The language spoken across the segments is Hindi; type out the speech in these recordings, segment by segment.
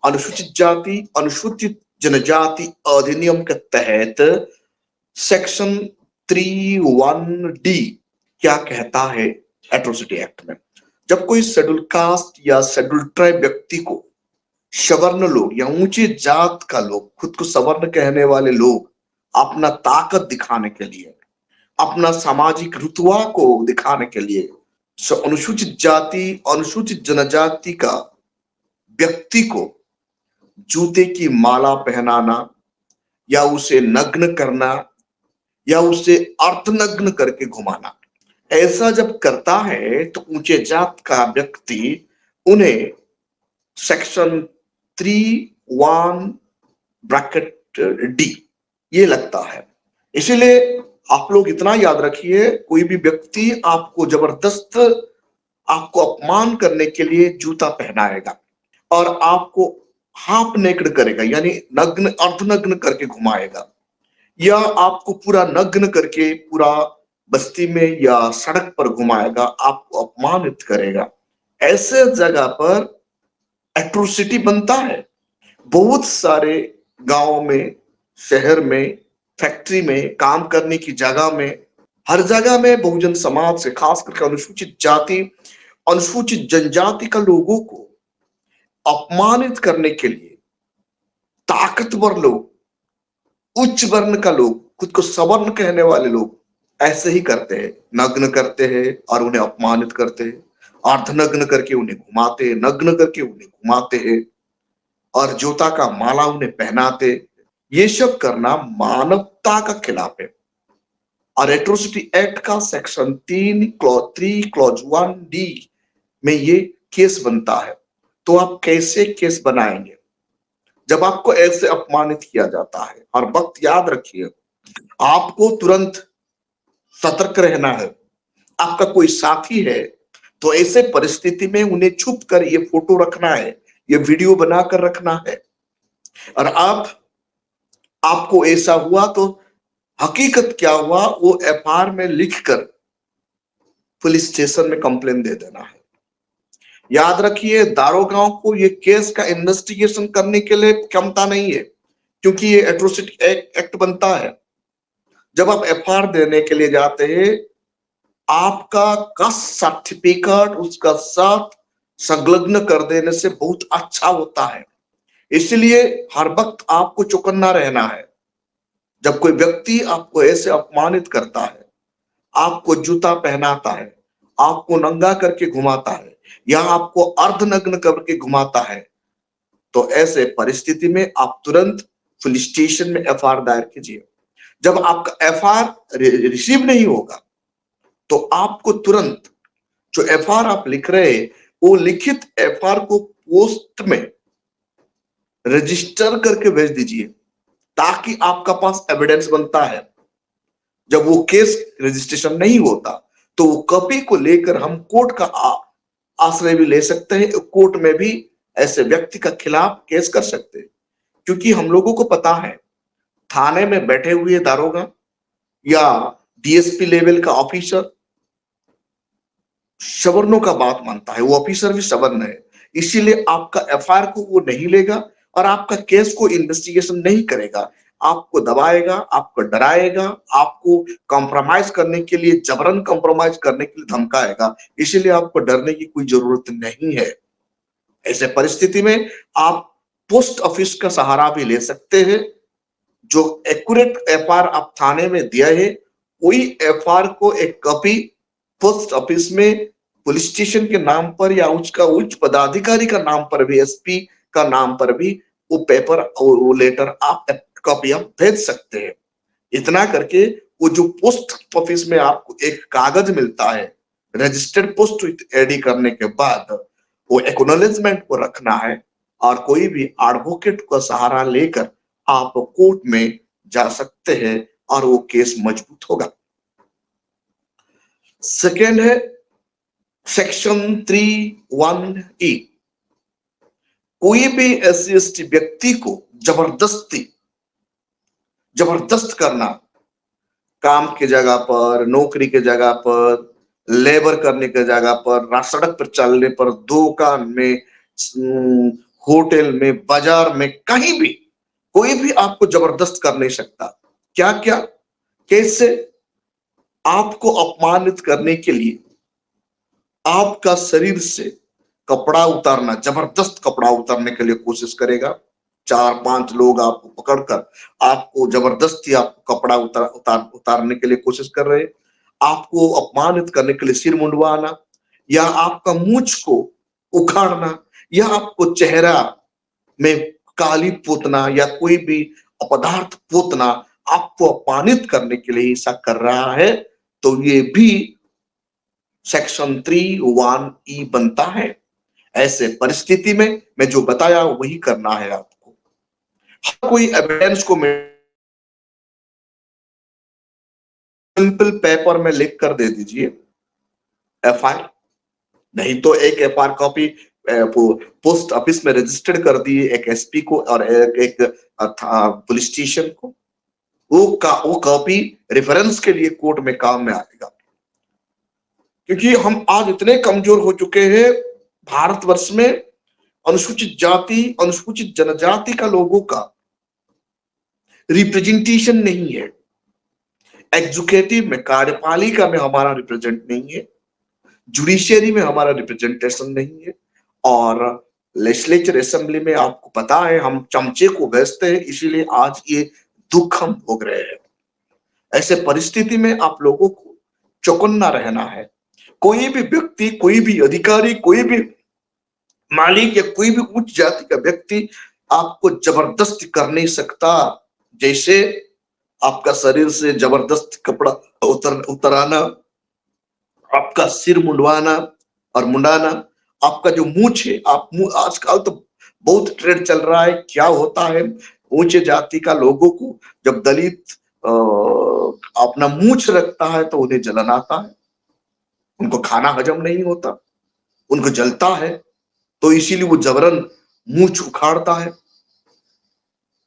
अनुसूचित जाति अनुसूचित जनजाति अधिनियम के तहत सेक्शन 3(1)D क्या कहता है एट्रोसिटी एक्ट में? जब कोई शेड्यूल कास्ट या शेड्यूल ट्राइब व्यक्ति को सवर्ण लोग या ऊंचे जात का लोग, खुद को सवर्ण कहने वाले लोग अपना ताकत दिखाने के लिए, अपना सामाजिक रुतबा को दिखाने के लिए अनुसूचित जाति अनुसूचित जनजाति का व्यक्ति को जूते की माला पहनाना या उसे नग्न करना या उसे अर्धनग्न करके घुमाना, ऐसा जब करता है तो ऊंचे जात का व्यक्ति उन्हें सेक्शन 3(1)D ये लगता है। इसीलिए आप लोग इतना याद रखिए, कोई भी व्यक्ति आपको जबरदस्त आपको अपमान करने के लिए जूता पहनाएगा और आपको हाफ नेक्ड करेगा, यानी नग्न अर्धनग्न करके घुमाएगा, या आपको पूरा नग्न करके पूरा बस्ती में या सड़क पर घुमाएगा, आपको अपमानित करेगा, ऐसे जगह पर एट्रोसिटी बनता है। बहुत सारे गांवों में, शहर में, फैक्ट्री में, काम करने की जगह में, हर जगह में बहुजन समाज से, खास करके अनुसूचित जाति अनुसूचित जनजाति का लोगों को अपमानित करने के लिए ताकतवर लोग, उच्च वर्ण का लोग, खुद को सवर्ण कहने वाले लोग ऐसे ही करते हैं, नग्न करते हैं और उन्हें अपमानित करते हैं, अर्धनग्न करके उन्हें घुमाते हैं, नग्न करके उन्हें घुमाते हैं और जूता का माला उन्हें पहनाते। ये सब करना मानवता का खिलाफ है और एट्रोसिटी एक्ट का सेक्शन 3(1)D में ये केस बनता है। तो आप कैसे केस बनाएंगे जब आपको ऐसे अपमानित किया जाता है? और वक्त याद रखिए, आपको तुरंत सतर्क रहना है। आपका कोई साथी है तो ऐसे परिस्थिति में उन्हें छुप कर ये फोटो रखना है, ये वीडियो बनाकर रखना है। और आपको ऐसा हुआ तो हकीकत क्या हुआ वो FR में लिखकर पुलिस स्टेशन में कंप्लेन दे देना है। याद रखिए, दारोगाओं को ये केस का इन्वेस्टिगेशन करने के लिए क्षमता नहीं है, क्योंकि ये एट्रोसिटी एक्ट बनता है। जब आप FR देने के लिए जाते हैं, आपका कास्ट सर्टिफिकेट उसका साथ संलग्न कर देने से बहुत अच्छा होता है। इसलिए हर वक्त आपको चौकन्ना रहना है। जब कोई व्यक्ति आपको ऐसे अपमानित करता है, आपको जूता पहनाता है, आपको नंगा करके घुमाता है या आपको अर्धनग्न करके घुमाता है, तो ऐसे परिस्थिति में आप तुरंत पुलिस स्टेशन में FR दायर कीजिए। जब आपका FR रिसीव नहीं होगा तो आपको तुरंत जो FR आप लिख रहे हैं वो लिखित FR को पोस्ट में रजिस्टर करके भेज दीजिए, ताकि आपका पास एविडेंस बनता है। जब वो केस रजिस्ट्रेशन नहीं होता तो वो कॉपी को लेकर हम कोर्ट का आश्रय भी ले सकते हैं, कोर्ट में भी ऐसे व्यक्ति का खिलाफ केस कर सकते हैं। क्योंकि हम लोगों को पता है, थाने में बैठे हुए दारोगा या DSP लेवल का ऑफिसर सवर्णों का बात मानता है, वो ऑफिसर भी सवर्ण है, इसीलिए आपका FR को वो नहीं लेगा और आपका केस को इन्वेस्टिगेशन नहीं करेगा। आपको दबाएगा, आपको डराएगा, आपको कॉम्प्रोमाइज करने के लिए, जबरन कॉम्प्रोमाइज करने के लिए धमकाएगा। इसीलिए आपको डरने की कोई जरूरत नहीं है। ऐसे परिस्थिति में आप पोस्ट ऑफिस का सहारा भी ले सकते हैं। जो एक्यूरेट FR आप थाने में दिया है, वही FR को एक कॉपी पोस्ट ऑफिस में पुलिस स्टेशन के नाम पर या उसका उच्च पदाधिकारी का नाम पर भी, SP का नाम पर भी वो पेपर और वो लेटर आप कॉपी आप भेज सकते हैं। इतना करके वो जो पोस्ट ऑफिस में आपको एक कागज मिलता है रजिस्टर्ड पोस्ट विथ AD करने के बाद, वो एक्नॉलेजमेंट को रखना है और कोई भी एडवोकेट का सहारा लेकर आप कोर्ट में जा सकते हैं और वो केस मजबूत होगा। सेकेंड है सेक्शन 3(1)E। कोई भी SC/ST व्यक्ति को जबरदस्त करना, काम की जगह पर, नौकरी की जगह पर, लेबर करने की जगह पर, सड़क पर चलने पर, दुकान में, होटल में, बाजार में, कहीं भी कोई भी आपको जबरदस्त कर नहीं सकता। क्या क्या, कैसे? आपको अपमानित करने के लिए आपका शरीर से कपड़ा उतारना, जबरदस्त कपड़ा उतारने के लिए कोशिश करेगा। 4-5 लोग आपको पकड़कर आपको जबरदस्ती आपको कपड़ा उतारने के लिए कोशिश कर रहे हैं। आपको अपमानित करने के लिए सिर मुंडवाना, या आपका मूंछ को उखाड़ना, या आपको चेहरा में काली पोतना या कोई भी अपदार्थ पोतना, आपको अपमानित करने के लिए ऐसा कर रहा है, तो ये भी सेक्शन 3(1)(e) बनता है। ऐसे परिस्थिति में मैं जो बताया वही करना है आपको। हर कोई एविडेंस को सिंपल पेपर में लिख कर दे दीजिए एफआईआर, नहीं तो एक एफआईआर कॉपी पोस्ट ऑफिस में रजिस्टर्ड कर दिए, एक एसपी को और एक पुलिस स्टेशन को। वो कॉपी रेफरेंस के लिए कोर्ट में काम में आएगा। क्योंकि हम आज इतने कमजोर हो चुके हैं, भारतवर्ष में अनुसूचित जाति, अनुसूचित जनजाति का लोगों का रिप्रेजेंटेशन नहीं है। एग्जीक्यूटिव में, कार्यपालिका में हमारा रिप्रेजेंट नहीं है, जुडिशियरी में हमारा रिप्रेजेंटेशन नहीं है, और लेजिस्लेचर असेंबली में आपको पता है हम चमचे को भेजते हैं, इसीलिए आज ये दुख हम भोग रहे हैं। ऐसे परिस्थिति में आप लोगों को चौकन्ना रहना है। कोई भी व्यक्ति, कोई भी अधिकारी, कोई भी मालिक या कोई भी उच्च जाति का व्यक्ति आपको जबरदस्ती कर नहीं सकता। जैसे आपका शरीर से जबरदस्त कपड़ा उतराना, आपका सिर मुंडवाना और मुंडाना, आपका जो मूंछ है, आप आजकल तो बहुत ट्रेंड चल रहा है। क्या होता है, ऊंचे जाति का लोगों को जब दलित अपना मूंछ रखता है तो उन्हें जलन आता है, उनको खाना हजम नहीं होता, उनको जलता है, तो इसीलिए वो जबरन मूंछ उखाड़ता है।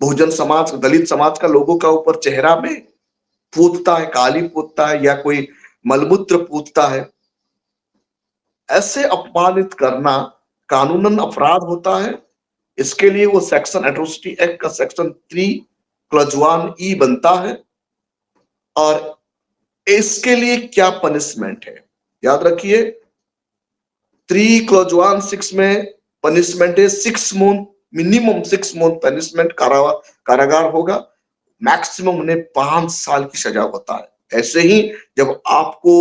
बहुजन समाज, दलित समाज का लोगों का ऊपर चेहरा में पूतता है, काली पूतता है, या कोई मलमूत्र पूतता है। ऐसे अपमानित करना कानूनन अपराध होता है। इसके लिए वो सेक्शन एट्रोसिटी एक्ट का सेक्शन 3(1)(e) बनता है। और इसके लिए क्या पनिशमेंट है, याद रखिए, 3(1)(6) में पनिशमेंट है 6 मंथ, मिनिमम 6 मंथ पनिशमेंट, कारागार होगा, मैक्सिमम उन्हें 5 साल की सजा होता है। ऐसे ही जब आपको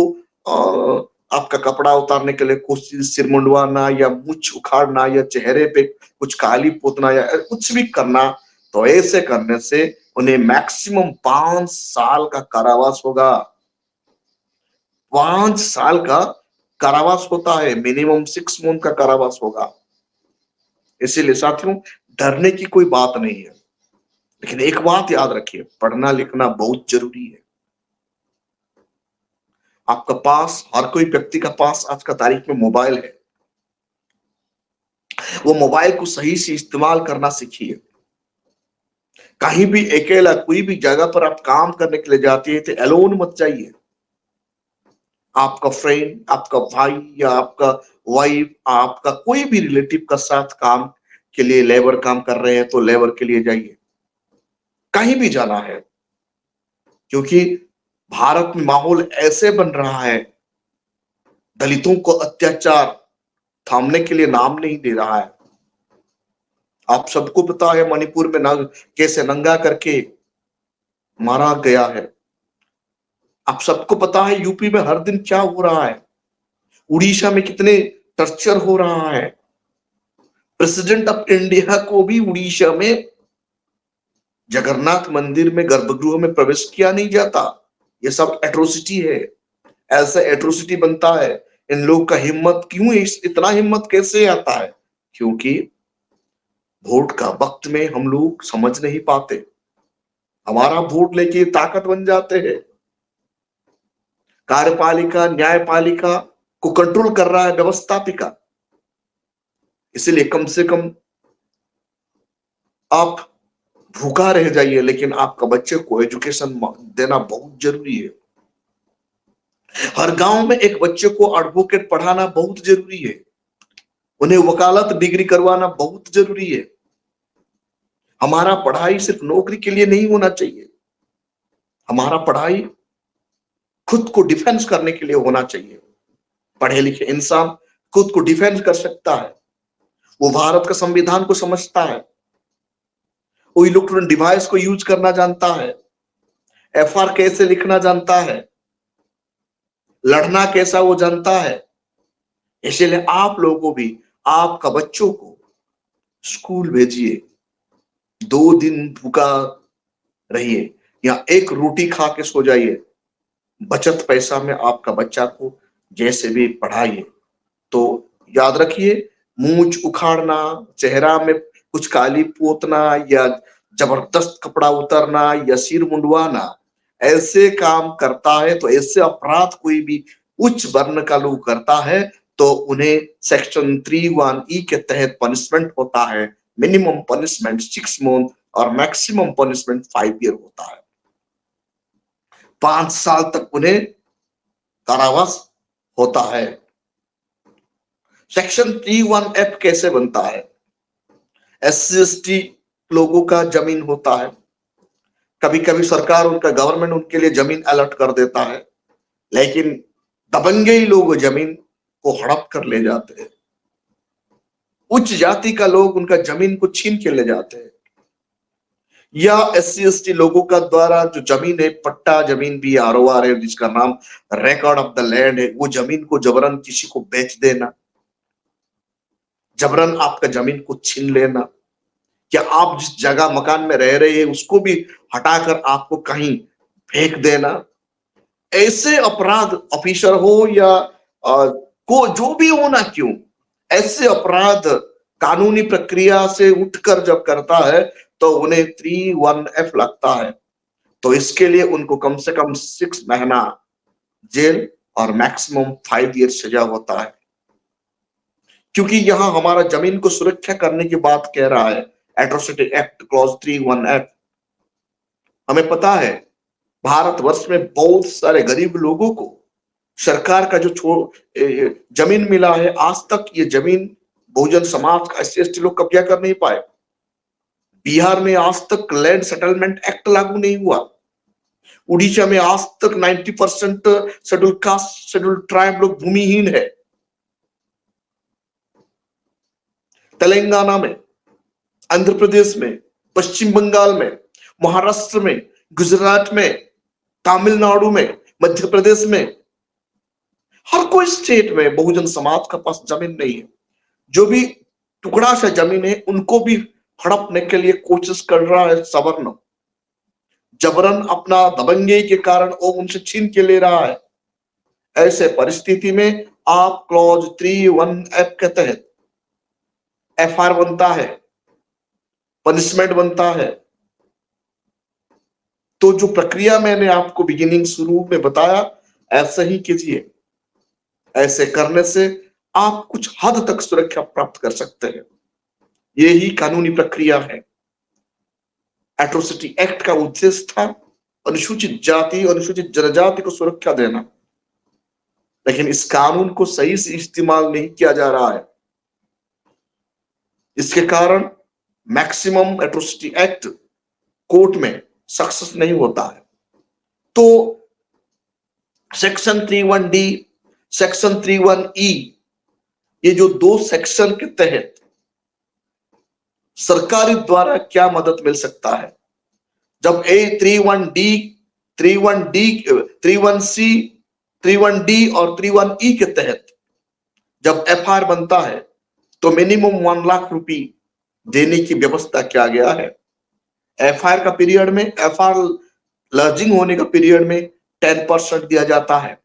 आपका कपड़ा उतारने के लिए कोशिश, सिर मुंडवाना या मूंछ उखाड़ना या चेहरे पे कुछ काली पोतना या कुछ भी करना, तो ऐसे करने से उन्हें मैक्सिमम 5 साल का कारावास होगा। 5 साल का कारावास होता है, मिनिमम 6 मंथ का कारावास होगा। इसीलिए साथियों, डरने की कोई बात नहीं है, लेकिन एक बात याद रखिए, पढ़ना लिखना बहुत जरूरी है। आपका पास, हर कोई व्यक्ति का पास आज का तारीख में मोबाइल है। वो मोबाइल को सही से इस्तेमाल करना सीखिए। कहीं भी अकेला कोई भी जगह पर आप काम करने के लिए जाते हैं तो अलोन मत जाइए। आपका फ्रेंड, आपका भाई या आपका वाइफ, आपका कोई भी रिलेटिव का साथ काम के लिए, लेबर काम कर रहे हैं तो लेबर के लिए जाइए। कहीं भी जाना है, क्योंकि भारत में माहौल ऐसे बन रहा है, दलितों को अत्याचार थामने के लिए नाम नहीं दे रहा है। आप सबको पता है मणिपुर में कैसे नंगा करके मारा गया है। आप सबको पता है यूपी में हर दिन क्या हो रहा है, उड़ीसा में कितने टर्चर हो रहा है। प्रेसिडेंट ऑफ इंडिया को भी उड़ीसा में जगन्नाथ मंदिर में गर्भगृह में प्रवेश किया नहीं जाता। ये सब एट्रोसिटी है। ऐसा एट्रोसिटी बनता है। इन लोग का हिम्मत क्यों, इतना हिम्मत कैसे आता है? क्योंकि वोट का वक्त में हम लोग समझ नहीं पाते, हमारा वोट लेके ताकत बन जाते हैं। कार्यपालिका, न्यायपालिका को कंट्रोल कर रहा है व्यवस्थापिका। इसलिए कम से कम आप भूखा रह जाइए, लेकिन आपका बच्चे को एजुकेशन देना बहुत जरूरी है। हर गांव में एक बच्चे को एडवोकेट पढ़ाना बहुत जरूरी है। उन्हें वकालत डिग्री करवाना बहुत जरूरी है। हमारा पढ़ाई सिर्फ नौकरी के लिए नहीं होना चाहिए, हमारा पढ़ाई खुद को डिफेंस करने के लिए होना चाहिए। पढ़े लिखे इंसान खुद को डिफेंस कर सकता है, वो भारत का संविधान को समझता है, वो इलेक्ट्रॉनिक डिवाइस को यूज करना जानता है, एफआर कैसे लिखना जानता है, लड़ना कैसा वो जानता है। इसलिए आप लोगों को भी, आपका बच्चों को स्कूल भेजिए, 2 दिन भूखा रहिए या एक रोटी खा के सो जाइए, बचत पैसा में आपका बच्चा को जैसे भी पढ़ाइए। तो याद रखिए, मूंछ उखाड़ना, चेहरा में कुछ काली पोतना या जबरदस्त कपड़ा उतरना या सिर मुंडवाना ऐसे काम करता है, तो ऐसे अपराध कोई भी उच्च वर्ण का लोग करता है तो उन्हें सेक्शन 31E के तहत पनिशमेंट होता है। मिनिमम पनिशमेंट 6 मंथ और मैक्सिमम पनिशमेंट 5 ईयर होता है। 5 साल तक उन्हें कारावास होता है। सेक्शन 31F कैसे बनता है? SC/ST लोगों का जमीन होता है, कभी कभी सरकार, उनका गवर्नमेंट उनके लिए जमीन अलर्ट कर देता है, लेकिन दबंगे लोग जमीन को हड़प कर ले जाते हैं। उच्च जाति का लोग उनका जमीन को छीन के ले जाते हैं, या SC/ST लोगों का द्वारा जो जमीन है, पट्टा जमीन भी ROR है जिसका नाम रिकॉर्ड ऑफ द लैंड है, वो जमीन को जबरन किसी को बेच देना, जबरन आपका जमीन को छीन लेना, क्या आप जिस जगह मकान में रह रहे हैं उसको भी हटाकर आपको कहीं फेंक देना। ऐसे अपराध ऑफिसर हो या को जो भी हो ना क्यों, ऐसे अपराध कानूनी प्रक्रिया से उठकर जब करता है तो उन्हें 31F लगता है। तो इसके लिए उनको कम से कम 6 महीना जेल और मैक्सिमम 5 ईयर सजा होता है। क्योंकि यहां हमारा जमीन को सुरक्षा करने की बात कह रहा है एट्रोसिटी एक्ट क्लॉज 31F। हमें पता है भारतवर्ष में बहुत सारे गरीब लोगों को सरकार का जो जमीन मिला है, आज तक ये जमीन बहुजन समाज का SC/ST लोग कब्जा कर नहीं पाए। बिहार में आज तक लैंड सेटलमेंट एक्ट लागू नहीं हुआ। उड़ीसा में आज तक 90% शेड्यूल कास्ट, शेड्यूल ट्राइब लोग भूमिहीन है। तेलंगाना में, आंध्र प्रदेश में, पश्चिम बंगाल में, महाराष्ट्र में, गुजरात में, तमिलनाडु में, मध्य प्रदेश में, हर कोई स्टेट में बहुजन समाज का पास जमीन नहीं है। जो भी टुकड़ा सा जमीन है उनको भी हड़पने के लिए कोशिश कर रहा है सवर्ण, जबरन अपना दबंगे के कारण वो उनसे छीन के ले रहा है। ऐसे परिस्थिति में आप क्लॉज 31F के तहत FR बनता है, पनिशमेंट बनता है। तो जो प्रक्रिया मैंने आपको बिगिनिंग शुरू में बताया, ऐसे ही कीजिए। ऐसे करने से आप कुछ हद तक सुरक्षा प्राप्त कर सकते हैं। यही कानूनी प्रक्रिया है। एट्रोसिटी एक्ट का उद्देश्य था अनुसूचित जाति, अनुसूचित जनजाति को सुरक्षा देना, लेकिन इस कानून को सही से इस्तेमाल नहीं किया जा रहा है। इसके कारण मैक्सिमम एट्रोसिटी एक्ट कोर्ट में सक्सेस नहीं होता है। तो सेक्शन 31D, सेक्शन 31E, ये जो 2 सेक्शन के तहत सरकारी द्वारा क्या मदद मिल सकता है? जब 31D, 31C, 31D और 31E के तहत जब FR बनता है तो मिनिमम 1 लाख रुपए देने की व्यवस्था किया गया है। FR का पीरियड में, FR लर्जिंग होने का पीरियड में 10% दिया जाता है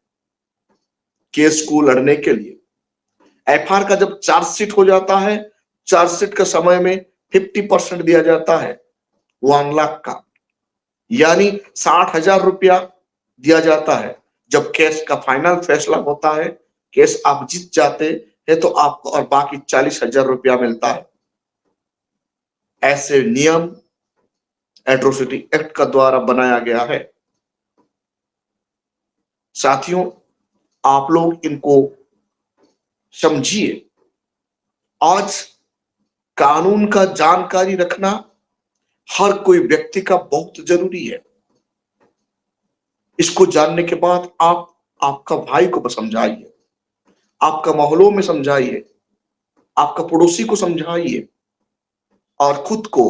केस को लड़ने के लिए। FR का जब चार्जशीट हो जाता है, चार्जशीट के समय में 50% दिया जाता है 1 लाख का, यानी 60,000 रुपया दिया जाता है। जब केस का फाइनल फैसला होता है, केस आप जीत जाते हैं तो आपको और बाकी 40,000 रुपया मिलता है। ऐसे नियम एट्रोसिटी एक्ट का द्वारा बनाया गया है। साथियों, आप लोग इनको समझिए आज कानून का जानकारी रखना हर कोई व्यक्ति का बहुत जरूरी है। इसको जानने के बाद आप आपका भाई को समझाइए, आपका मोहल्लों में समझाइए, आपका पड़ोसी को समझाइए और खुद को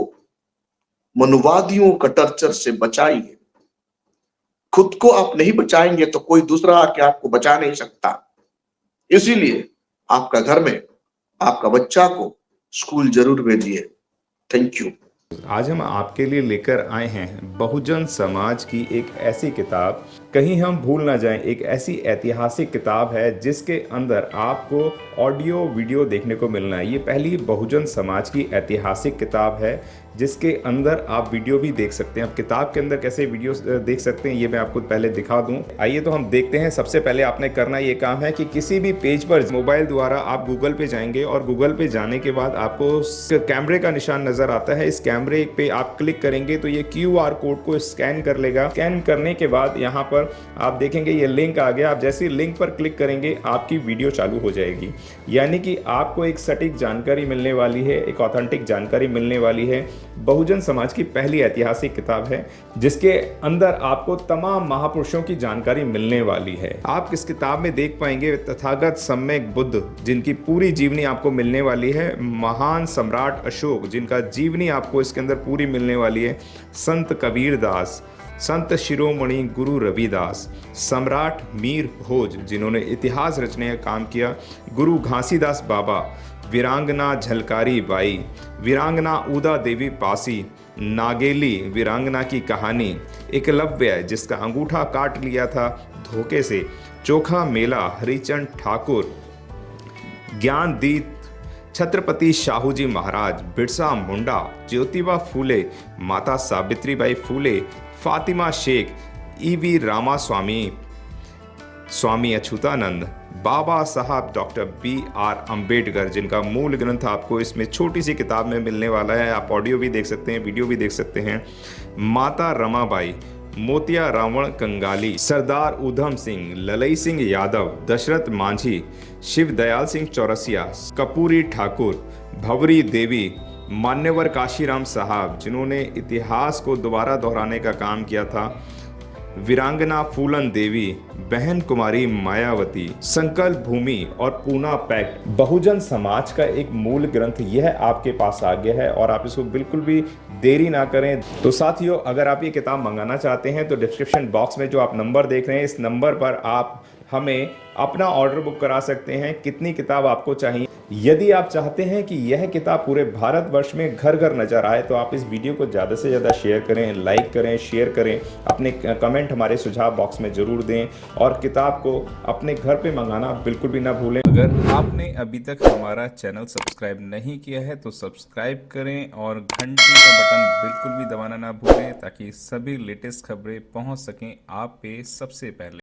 मनुवादियों का टर्चर से बचाइए। खुद को आप नहीं बचाएंगे तो कोई दूसरा आके आपको बचा नहीं सकता। इसीलिए आपका घर में आपका बच्चा को स्कूल जरूर भेजिए। Thank you. आज हम आपके लिए लेकर आए हैं बहुजन समाज की एक ऐसी किताब, कहीं हम भूल ना जाएं। एक ऐसी ऐतिहासिक किताब है जिसके अंदर आपको ऑडियो वीडियो देखने को मिलना है। ये पहली बहुजन समाज की ऐतिहासिक किताब है जिसके अंदर आप वीडियो भी देख सकते हैं। अब किताब के अंदर कैसे वीडियो देख सकते हैं ये मैं आपको पहले दिखा दूं। आइए तो हम देखते हैं। सबसे पहले आपने करना ये काम है कि किसी भी पेज पर मोबाइल द्वारा आप गूगल पे जाएंगे और गूगल पे जाने के बाद आपको कैमरे का निशान नजर आता है। इस कैमरे पे आप क्लिक करेंगे तो ये QR कोड को स्कैन कर लेगा। स्कैन करने के बाद यहाँ पर आप देखेंगे ये लिंक आ गया। आप जैसे लिंक पर क्लिक करेंगे आपकी वीडियो चालू हो जाएगी, यानी कि आपको एक सटीक जानकारी मिलने वाली है, एक ऑथेंटिक जानकारी मिलने वाली है। बहुजन समाज की पहली ऐतिहासिक किताब है जिसके अंदर आपको तमाम महापुरुषों की जानकारी मिलने वाली है। आप इस किताब में देख पाएंगे तथागत सम्यक बुद्ध जिनकी पूरी जीवनी आपको मिलने वाली है, महान सम्राट अशोक जिनका जीवनी आपको इसके अंदर पूरी मिलने वाली है, संत कबीर दास, संत शिरोमणि गुरु रविदास, सम्राट मीर भोज जिन्होंने इतिहास रचने का काम किया, गुरु घासीदास बाबा, वीरांगना झलकारी बाई, वीरांगना उदा देवी पासी, नागेली वीरांगना की कहानी, एकलव्य जिसका अंगूठा काट लिया था धोखे से, चोखा मेला हरिचंद ठाकुर, ज्ञानदीप छत्रपति शाहूजी महाराज, बिरसा मुंडा, ज्योतिबा फूले, माता सावित्रीबाई फूले, फातिमा शेख, EV रामास्वामी, स्वामी अच्युतानंद, बाबा साहब डॉक्टर BR अम्बेडकर जिनका मूल ग्रंथ आपको इसमें छोटी सी किताब में मिलने वाला है। आप ऑडियो भी देख सकते हैं, वीडियो भी देख सकते हैं। माता रमाबाई, मोतिया रावण कंगाली, सरदार उधम सिंह, ललई सिंह यादव, दशरथ मांझी, शिव दयाल सिंह चौरसिया, कपूरी ठाकुर, भवरी देवी, मान्यवर काशीराम साहब जिन्होंने इतिहास को दोबारा दोहराने का काम किया था, वीरांगना फूलन देवी, बहन कुमारी मायावती, संकल्प भूमि और पूना पैक्ट। बहुजन समाज का एक मूल ग्रंथ यह आपके पास आ गया है और आप इसको बिल्कुल भी देरी ना करें। तो साथियों, अगर आप ये किताब मंगाना चाहते हैं तो डिस्क्रिप्शन बॉक्स में जो आप नंबर देख रहे हैं इस नंबर पर आप हमें अपना ऑर्डर बुक करा सकते हैं। कितनी किताब आपको चाहिए? यदि आप चाहते हैं कि यह किताब पूरे भारतवर्ष में घर घर नजर आए तो आप इस वीडियो को ज़्यादा से ज़्यादा शेयर करें, लाइक करें, शेयर करें, अपने कमेंट हमारे सुझाव बॉक्स में ज़रूर दें और किताब को अपने घर पे मंगाना बिल्कुल भी ना भूलें। अगर आपने अभी तक हमारा चैनल सब्सक्राइब नहीं किया है तो सब्सक्राइब करें और घंटी का बटन बिल्कुल भी दबाना ना भूलें ताकि सभी लेटेस्ट खबरें पहुंच सकें आप पे सबसे पहले।